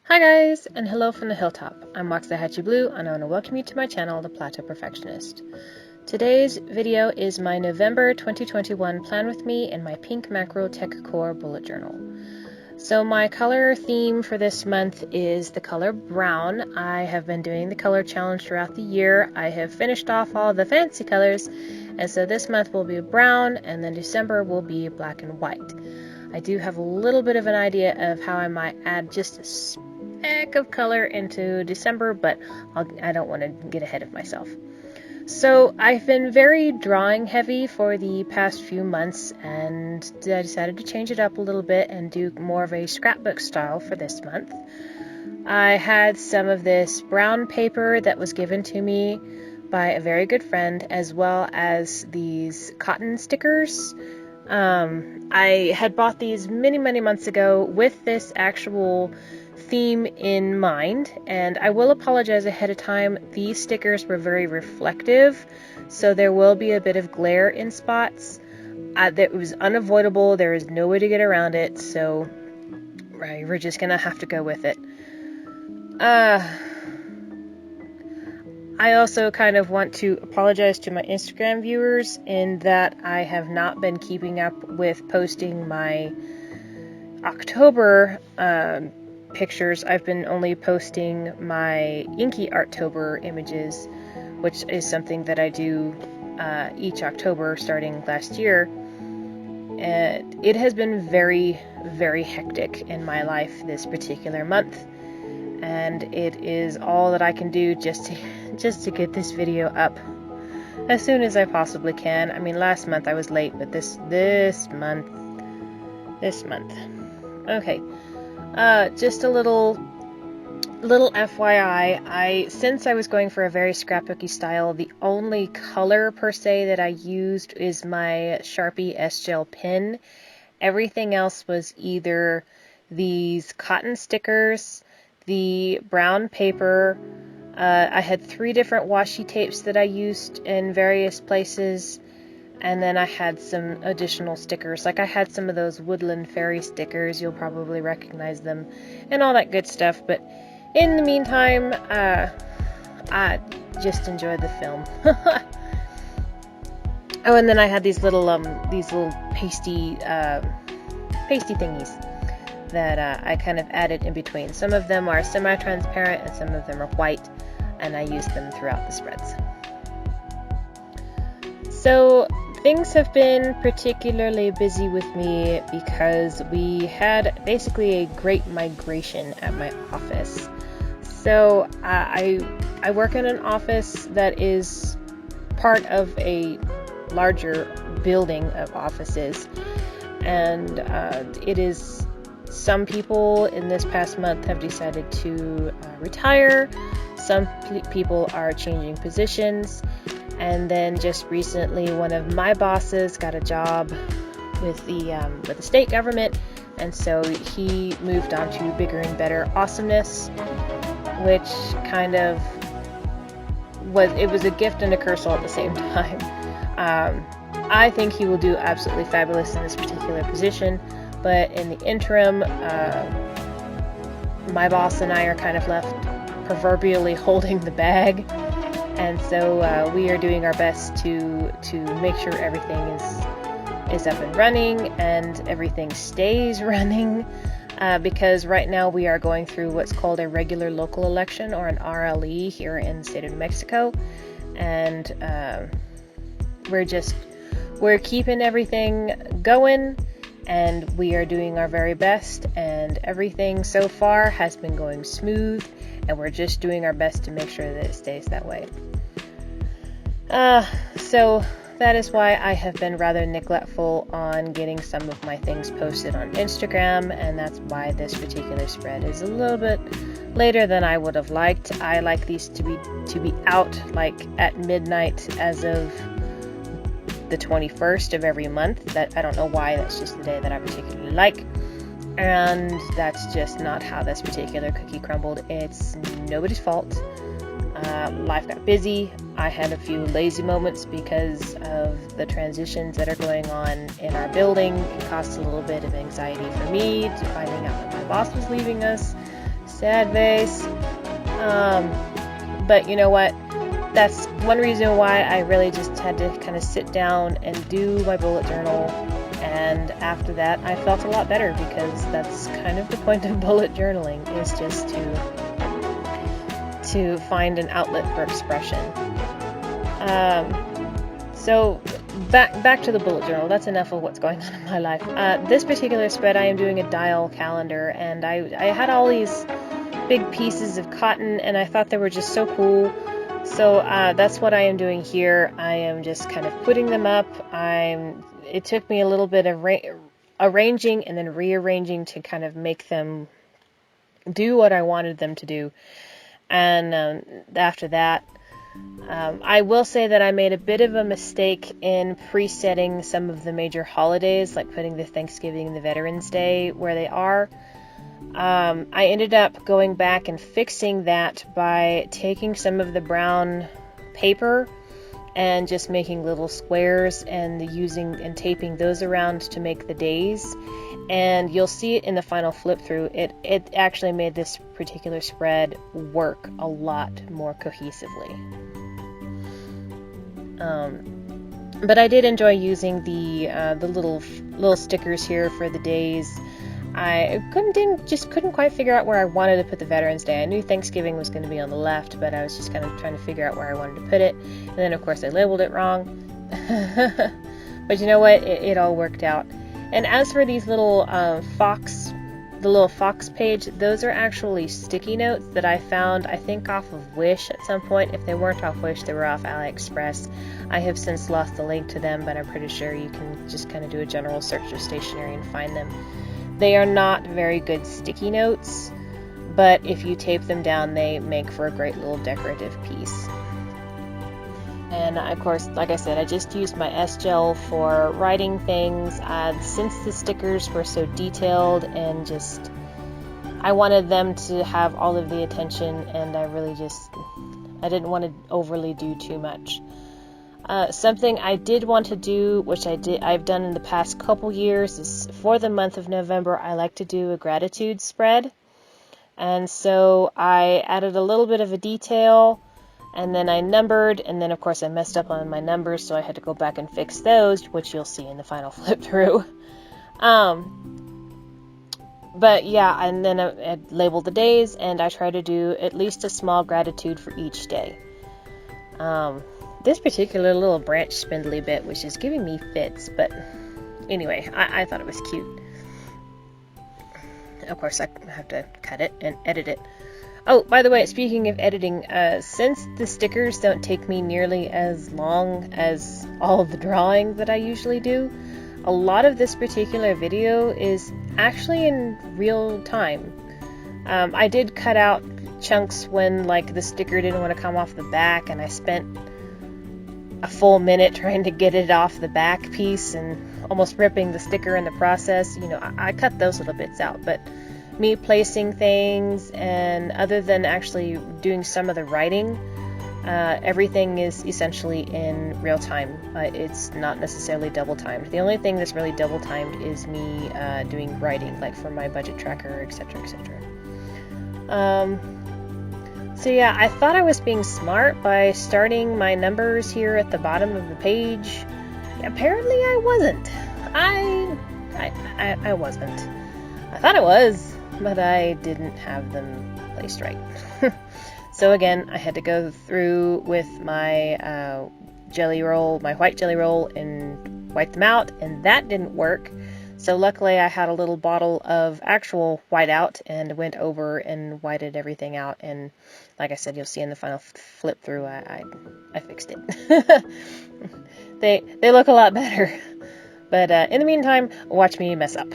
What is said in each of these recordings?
Hi guys, and hello from the hilltop. I'm Waxahachie Blue, and I want to welcome you to my channel, The Plateau Perfectionist. Today's video is my November 2021 plan with me in my pink macro tech core bullet journal. So my color theme for this month is the color brown. I have been doing the color challenge throughout the year. I have finished off all the fancy colors, and so this month will be brown, and then December will be black and white. I do have a little bit of an idea of how I might add just a speck of color into December, but I don't want to get ahead of myself. So I've been very drawing heavy for the past few months, and I decided to change it up a little bit and do more of a scrapbook style for this month. I had some of this brown paper that was given to me by a very good friend, as well as these cotton stickers. I had bought these many months ago with this actual theme in mind, and I will apologize ahead of time. These stickers were very reflective, so there will be a bit of glare in spots. That was unavoidable. There is no way to get around it, so we're just gonna have to go with it. I also kind of want to apologize to my Instagram viewers in that I have not been keeping up with posting my October pictures. I've been only posting my Inky Arttober images, which is something that I do each October starting last year. And it has been very hectic in my life this particular month, and it is all that I can do just to get this video up as soon as I possibly can. I mean, last month I was late, but this month. Okay. Just a little FYI, since I was going for a very scrapbooky style, the only color per se that I used is my Sharpie S-Gel pen. Everything else was either these cotton stickers, the brown paper. I had 3 different washi tapes that I used in various places, and then I had some additional stickers. Like I had some of those woodland fairy stickers, you'll probably recognize them, and all that good stuff. But in the meantime, I just enjoyed the film. Oh, and then I had these little pasty thingies that I kind of added in between. Some of them are semi-transparent and some of them are white, and I used them throughout the spreads. So things have been particularly busy with me because we had basically a great migration at my office. So I work in an office that is part of a larger building of offices, and it is some people in this past month have decided to retire. Some people are changing positions, and then just recently one of my bosses got a job with the state government, and so he moved on to bigger and better awesomeness, which kind of was a gift and a curse all at the same time. I think he will do absolutely fabulous in this particular position, but in the interim, my boss and I are kind of left proverbially holding the bag, and so we are doing our best to make sure everything is up and running and everything stays running, because right now we are going through what's called a regular local election, or an RLE, here in the state of New Mexico, and we're keeping everything going, and we are doing our very best, and everything so far has been going smooth, and we're just doing our best to make sure that it stays that way. So that is why I have been rather neglectful on getting some of my things posted on Instagram, and that's why this particular spread is a little bit later than I would have liked. I like these to be out like at midnight as of the 21st of every month. That I don't know why, that's just the day that I particularly like, and that's just not how this particular cookie crumbled. It's nobody's fault. Life got busy. I had a few lazy moments because of the transitions that are going on in our building. It caused a little bit of anxiety for me to finding out that my boss was leaving us. Sad face. But you know what? That's one reason why I really just had to kind of sit down and do my bullet journal. And after that, I felt a lot better, because that's kind of the point of bullet journaling, is just to find an outlet for expression. So back to the bullet journal. That's enough of what's going on in my life. This particular spread, I am doing a dial calendar, and I had all these big pieces of cotton, and I thought they were just so cool. So that's what I am doing here. I am just kind of putting them up. It took me a little bit of arranging and then rearranging to kind of make them do what I wanted them to do. And after that, I will say that I made a bit of a mistake in presetting some of the major holidays, like putting the Thanksgiving and the Veterans Day where they are. I ended up going back and fixing that by taking some of the brown paper and just making little squares and using and taping those around to make the days. And you'll see it in the final flip through. It actually made this particular spread work a lot more cohesively. But I did enjoy using the little stickers here for the days. I couldn't quite figure out where I wanted to put the Veterans Day. I knew Thanksgiving was going to be on the left, but I was just kind of trying to figure out where I wanted to put it. And then, of course, I labeled it wrong. But you know what? It all worked out. And as for these little the little fox page, those are actually sticky notes that I found, I think, off of Wish at some point. If they weren't off Wish, they were off AliExpress. I have since lost the link to them, but I'm pretty sure you can just kind of do a general search of stationery and find them. They are not very good sticky notes, but if you tape them down, they make for a great little decorative piece. And of course, like I said, I just used my S-Gel for writing things. Since the stickers were so detailed and just, I wanted them to have all of the attention, and I didn't want to overly do too much. Something I did want to do, which I've done in the past couple years, is for the month of November, I like to do a gratitude spread. And so I added a little bit of a detail, and then I numbered, and then of course I messed up on my numbers, so I had to go back and fix those, which you'll see in the final flip through. But yeah, and then I labeled the days, and I try to do at least a small gratitude for each day. This particular little branch spindly bit was just giving me fits, but anyway, I thought it was cute. Of course, I have to cut it and edit it. Oh, by the way, speaking of editing, since the stickers don't take me nearly as long as all of the drawing that I usually do, a lot of this particular video is actually in real time. I did cut out chunks when, like, the sticker didn't want to come off the back, and I spent a full minute trying to get it off the back piece and almost ripping the sticker in the process. You know, I cut those little bits out, but me placing things, and other than actually doing some of the writing, everything is essentially in real time. It's not necessarily double timed. The only thing that's really double timed is me doing writing, like for my budget tracker, etc., etc. So yeah, I thought I was being smart by starting my numbers here at the bottom of the page. Apparently I wasn't. I wasn't. I thought I was, but I didn't have them placed right. So again, I had to go through with my jelly roll, my white jelly roll, and wipe them out, and that didn't work. So luckily I had a little bottle of actual whiteout and went over and whited everything out, and like I said, you'll see in the final flip through, I fixed it. They look a lot better. But in the meantime, watch me mess up.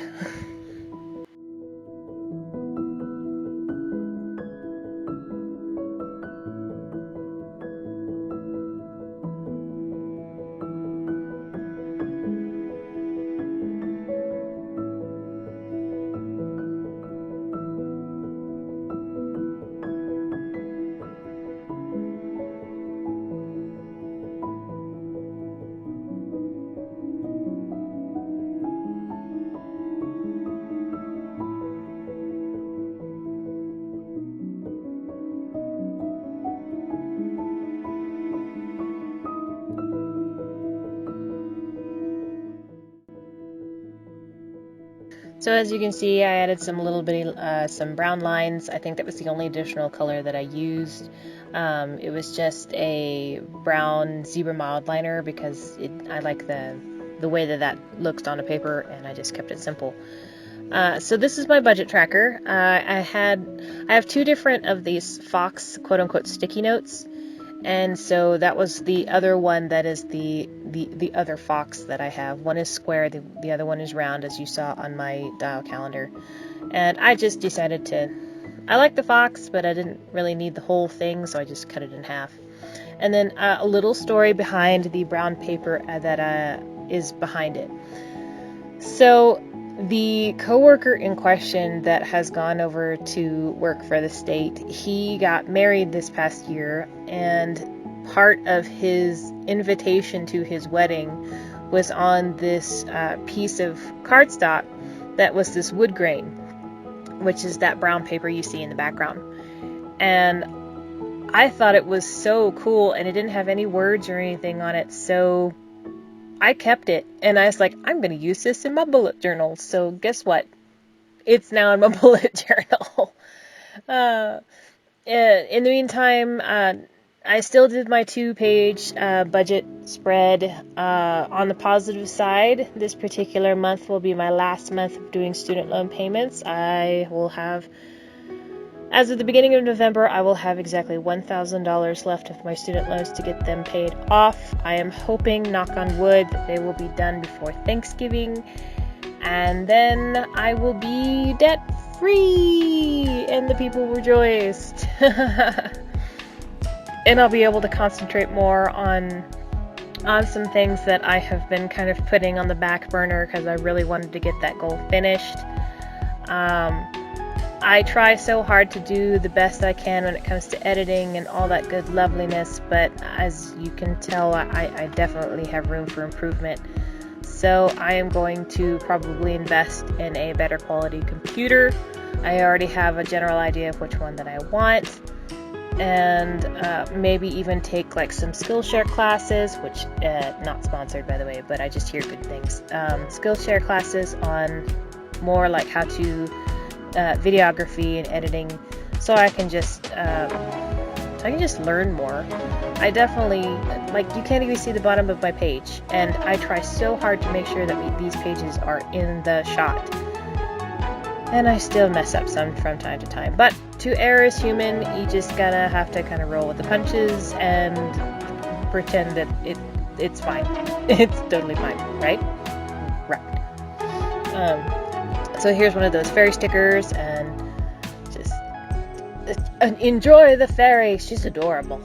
So as you can see, I added some little bitty, some brown lines. I think that was the only additional color that I used. It was just a brown zebra mild liner because I like the way that looks on a paper, and I just kept it simple. So this is my budget tracker. I have two different of these Fox quote-unquote sticky notes. And so that was the other one that is the other Fox that I have. One is square, the other one is round, as you saw on my dial calendar. And I just decided I like the Fox, but I didn't really need the whole thing, so I just cut it in half. And then a little story behind the brown paper that is behind it. So the coworker in question that has gone over to work for the state, he got married this past year, and part of his invitation to his wedding was on this piece of cardstock that was this wood grain, which is that brown paper you see in the background. And I thought it was so cool, and it didn't have any words or anything on it, so I kept it, and I was like, I'm going to use this in my bullet journal. So guess what? It's now in my bullet journal. In the meantime, I still did my 2-page budget spread. On the positive side, this particular month will be my last month of doing student loan payments. As of the beginning of November, I will have exactly $1,000 left of my student loans to get them paid off. I am hoping, knock on wood, that they will be done before Thanksgiving, and then I will be debt-free, and the people rejoiced. And I'll be able to concentrate more on some things that I have been kind of putting on the back burner because I really wanted to get that goal finished. I try so hard to do the best I can when it comes to editing and all that good loveliness, but as you can tell, I definitely have room for improvement. So I am going to probably invest in a better quality computer. I already have a general idea of which one that I want, and maybe even take like some Skillshare classes, which not sponsored by the way, but I just hear good things. Skillshare classes on more like how to videography and editing, so I can just learn more. I definitely, like, you can't even see the bottom of my page, and I try so hard to make sure that these pages are in the shot, and I still mess up some from time to time, but to err is human. You just gotta have to kind of roll with the punches and pretend that it's fine. It's totally fine, right? So here's one of those fairy stickers, and just enjoy the fairy. She's adorable.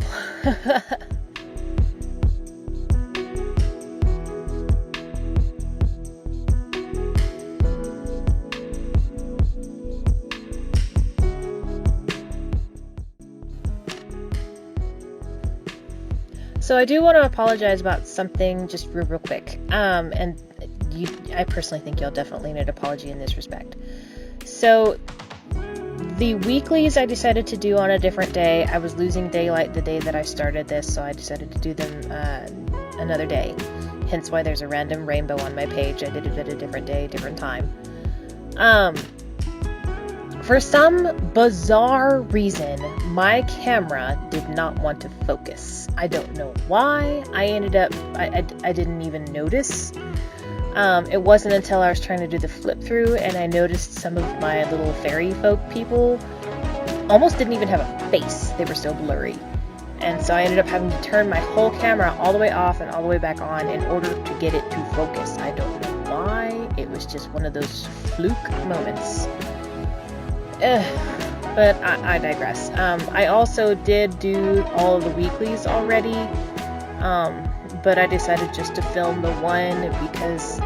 So I do want to apologize about something just real quick. I personally think you'll definitely need an apology in this respect. So the weeklies I decided to do on a different day. I was losing daylight the day that I started this, so I decided to do them another day. Hence why there's a random rainbow on my page. I did it at a different day, different time. For some bizarre reason, my camera did not want to focus. I don't know why. I didn't even notice. It wasn't until I was trying to do the flip through and I noticed some of my little fairy folk people almost didn't even have a face. They were so blurry. And so I ended up having to turn my whole camera all the way off and all the way back on in order to get it to focus. I don't know why. It was just one of those fluke moments. But I digress. I also did do all of the weeklies already. But I decided just to film the one because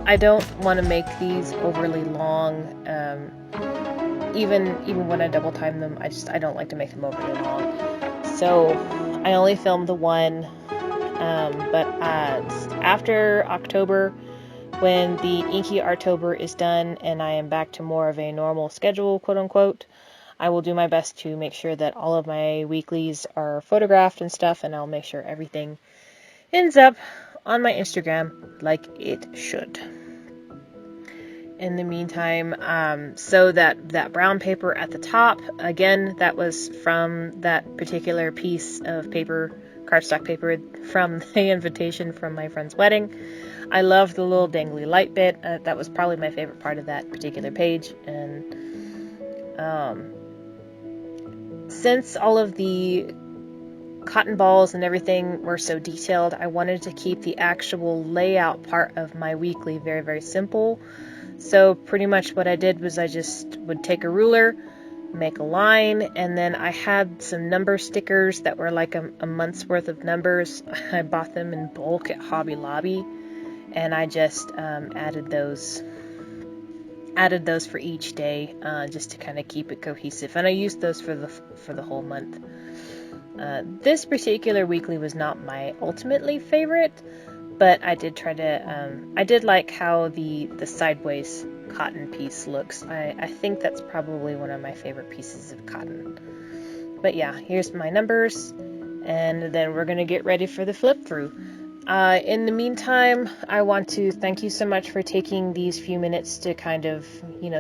I don't want to make these overly long. Even when I double time them, I don't like to make them overly long. So I only filmed the one. But after October, when the Inky Artober is done and I am back to more of a normal schedule, quote unquote, I will do my best to make sure that all of my weeklies are photographed and stuff, and I'll make sure everything ends up on my Instagram like it should. in the meantime. So that brown paper at the top, again, that was from that particular piece of paper, cardstock paper, from the invitation from my friend's wedding. I love the little dangly light bit. That was probably my favorite part of that particular page. And since all of the cotton balls and everything were so detailed, I wanted to keep the actual layout part of my weekly very, very simple. So pretty much what I did was I just would take a ruler, make a line, and then I had some number stickers that were like a month's worth of numbers. I bought them in bulk at Hobby Lobby, and I just added those for each day, just to kind of keep it cohesive. And I used those for the whole month. This particular weekly was not my ultimately favorite, but I did try to, I did like how the sideways cotton piece looks. I think that's probably one of my favorite pieces of cotton. But yeah, here's my numbers, and then we're going to get ready for the flip through. In the meantime, I want to thank you so much for taking these few minutes to kind of,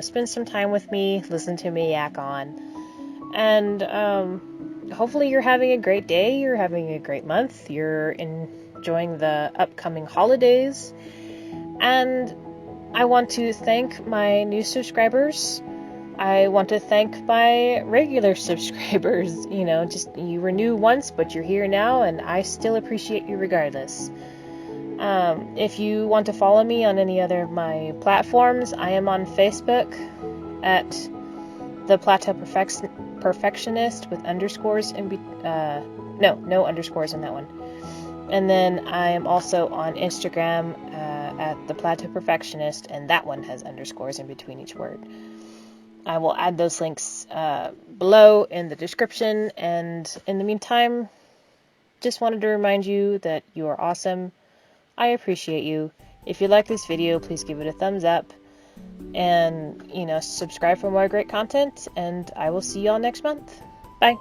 spend some time with me, listen to me yak on. And hopefully you're having a great day, you're having a great month, you're enjoying the upcoming holidays. And I want to thank my new subscribers. I want to thank my regular subscribers. You were new once, but you're here now, and I still appreciate you regardless. If you want to follow me on any other of my platforms, I am on Facebook at the Plateau Perfectionist with underscores no underscores in that one. And then I am also on Instagram at the Plateau Perfectionist, and that one has underscores in between each word. I will add those links below in the description, and in the meantime, just wanted to remind you that you are awesome. I appreciate you. If you like this video, please give it a thumbs up, and subscribe for more great content, and I will see y'all next month. Bye.